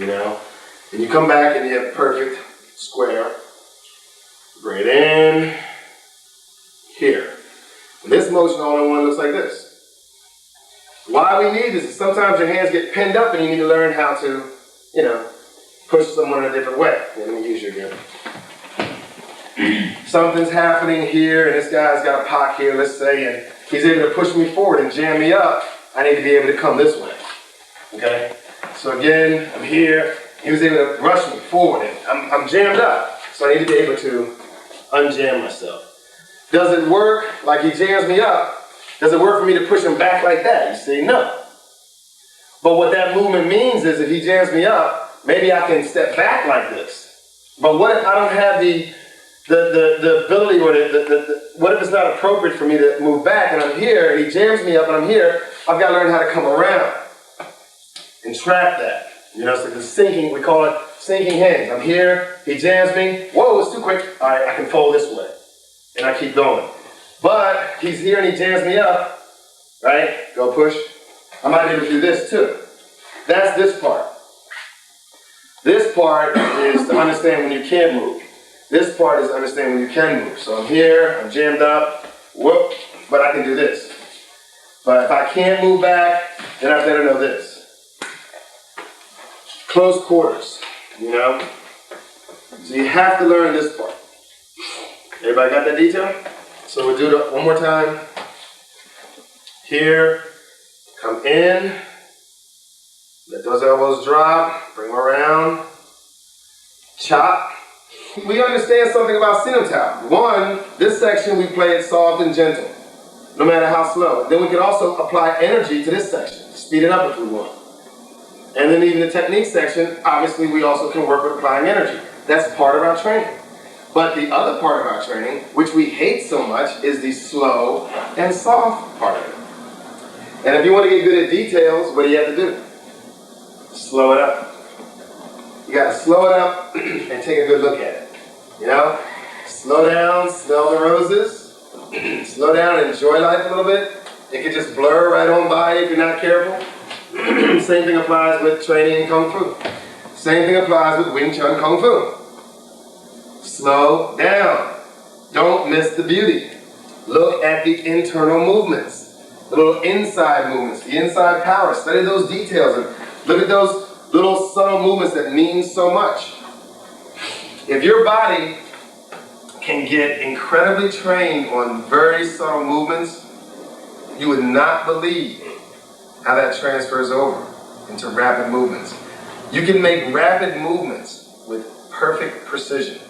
you know? And you come back and you have perfect square. Bring it in, here. And this motion all-in-one looks like this. Why we need this is sometimes your hands get pinned up and you need to learn how to, you know, push someone in a different way. Let me use you again. Something's happening here and this guy's got a pock here, let's say, and he's able to push me forward and jam me up. I need to be able to come this way, okay? So again, I'm here. He was able to rush me forward and I'm jammed up. So I need to be able to unjam myself. Does it work like he jams me up? Does it work for me to push him back like that? You see, no. But what that movement means is if he jams me up, maybe I can step back like this. But what if I don't have the ability, or what if it's not appropriate for me to move back and I'm here, and he jams me up and I'm here, I've got to learn how to come around and trap that. You know, it's like the sinking, we call it sinking hands. I'm here, he jams me, whoa, it's too quick. All right, I can fold this way, and I keep going. But he's here and he jams me up, right? Go push. I might be able to do this too. That's this part. This part is to understand when you can't move. This part is to understand when you can move. So I'm here, I'm jammed up, whoop, but I can do this. But if I can't move back, then I better know this. Close quarters, you know? So you have to learn this part. Everybody got that detail? So we'll do it one more time. Here, come in, let those elbows drop, bring them around, chop. We understand something about Sinutao. One, this section we play it soft and gentle, no matter how slow. Then we can also apply energy to this section, speed it up if we want. And then even the technique section, obviously we also can work with applying energy. That's part of our training. But the other part of our training, which we hate so much, is the slow and soft part of it. And if you want to get good at details, what do you have to do? Slow it up. You got to slow it up and take a good look at it. You know? Slow down, smell the roses. Slow down and enjoy life a little bit. It can just blur right on by if you're not careful. Same thing applies with training in Kung Fu. Same thing applies with Wing Chun Kung Fu. Slow down. Don't miss the beauty. Look at the internal movements, the little inside movements, the inside power. Study those details and look at those little subtle movements that mean so much. If your body can get incredibly trained on very subtle movements, you would not believe how that transfers over into rapid movements. You can make rapid movements with perfect precision.